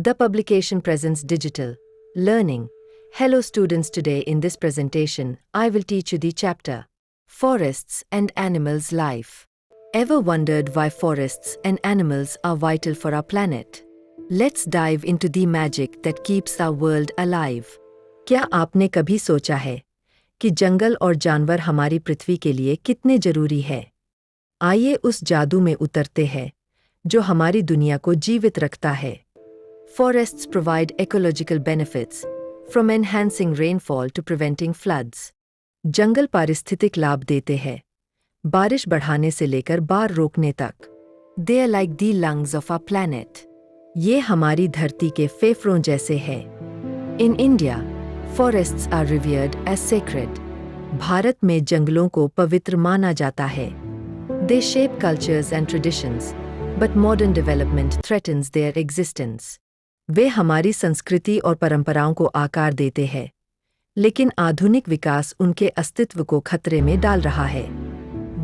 The publication presents digital learning. Hello students, today in this presentation I will teach you the chapter Forests and Animals Life. Ever wondered why forests and animals are vital for our planet? Let's dive into the magic that keeps our world alive. क्या आपने कभी सोचा है कि जंगल और जानवर हमारी पृथ्वी के लिए कितने जरूरी है? आइए उस जादू में उतरते हैं जो हमारी दुनिया को जीवित रखता है। Forests provide ecological benefits, from enhancing rainfall to preventing floods. जंगल पारिस्थितिक लाभ देते हैं, बारिश बढ़ाने से लेकर बाढ़ रोकने तक। They are like the lungs of our planet. ये हमारी धरती के फेफड़ों जैसे हैं। In India, forests are revered as sacred. Bharat में जंगलों को पवित्र माना जाता है। They shape cultures and traditions, but modern development threatens their existence. वे हमारी संस्कृति और परंपराओं को आकार देते हैं, लेकिन आधुनिक विकास उनके अस्तित्व को खतरे में डाल रहा है।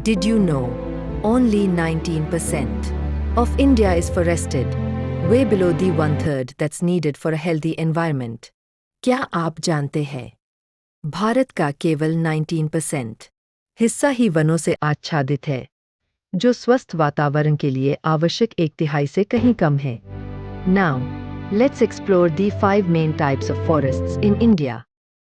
Did you know? Only 19% of India is forested, way below the 1/3 that's needed for a healthy environment. क्या आप जानते हैं? भारत का केवल 19% हिस्सा ही वनों से आच्छादित है, जो स्वस्थ वातावरण के लिए आवश्यक 1/3 से कहीं कम है। Now, let's explore the 5 main types of forests in India.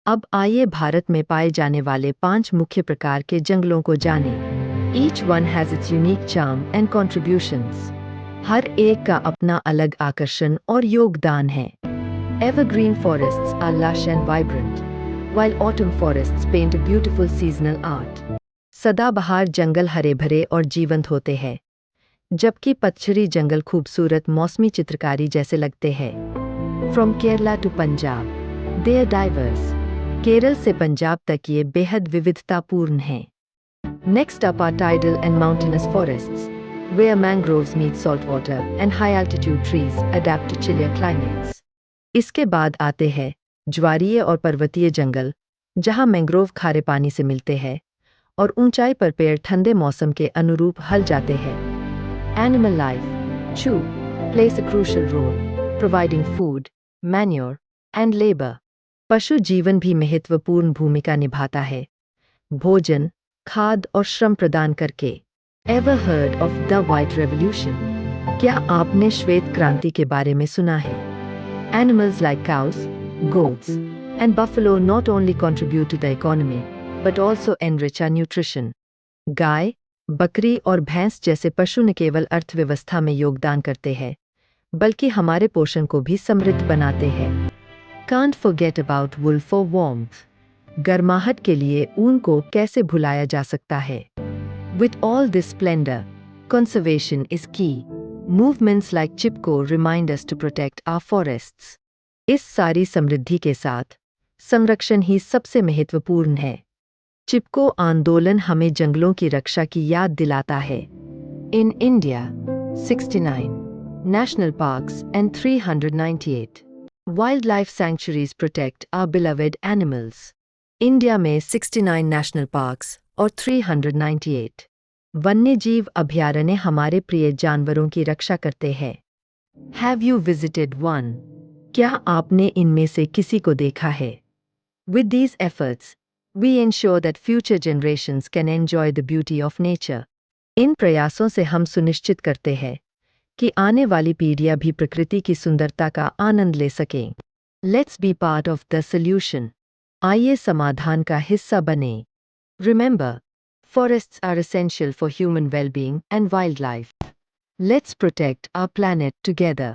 अब आइए भारत में पाए जाने वाले 5 मुख्य प्रकार के जंगलों को जानें। Each one has its unique charm and contributions. हर एक का अपना अलग आकर्षण और योगदान है। Evergreen forests are lush and vibrant, while autumn forests paint a beautiful seasonal art. सदाबहार जंगल हरे भरे और जीवंत होते हैं, जबकि पतझड़ी जंगल खूबसूरत मौसमी चित्रकारी जैसे लगते हैं। From Kerala to Punjab, they are diverse. Kerala से पंजाब तक ये बेहद विविधतापूर्ण हैं। Next up are tidal and mountainous forests, where mangroves meet saltwater and high-altitude trees adapt to chillier climates. इसके बाद आते हैं ज्वारीय और पर्वतीय जंगल, जहाँ मैंग्रोव खारे पानी से मिलते हैं और ऊंचाई पर पेड़ ठंडे मौसम के अनुरूप हल जाते हैं। Animal life. Chew plays a crucial role, providing food, manure, and labor. पशु जीवन भी महत्वपूर्ण भूमिका निभाता है, भोजन, खाद और श्रम प्रदान करके। Ever heard of the White Revolution? क्या आपने श्वेत क्रांति के बारे में सुना है? Animals like cows, goats, and buffalo not only contribute to the economy, but also enrich our nutrition. गाय, बकरी और भैंस जैसे पशु न केवल अर्थव्यवस्था में योगदान करते हैं, बल्कि हमारे पोषण को भी समृद्ध बनाते हैं। Can't forget about wool for warmth. गर्माहट के लिए ऊन को कैसे भुलाया जा सकता है? With all this splendor, conservation is key. Movements like Chipko remind us to protect our forests. इस सारी समृद्धि के साथ संरक्षण ही सबसे महत्वपूर्ण है। चिपको आंदोलन हमें जंगलों की रक्षा की याद दिलाता है। In India, 69 national parks and 398 wildlife sanctuaries protect our beloved animals. India में 69 नेशनल पार्क्स और 398 वन्यजीव अभयारण्य हमारे प्रिय जानवरों की रक्षा करते हैं। Have you visited one? क्या आपने इनमें से किसी को देखा है? With these efforts, we ensure that future generations can enjoy the beauty of nature. इन प्रयासों से हम सुनिश्चित करते हैं कि आने वाली पीढ़ियां भी प्रकृति की सुंदरता का आनंद ले सकें। Let's be part of the solution. आइए समाधान का हिस्सा बनें। Remember, forests are essential for human well-being and wildlife. Let's protect our planet together.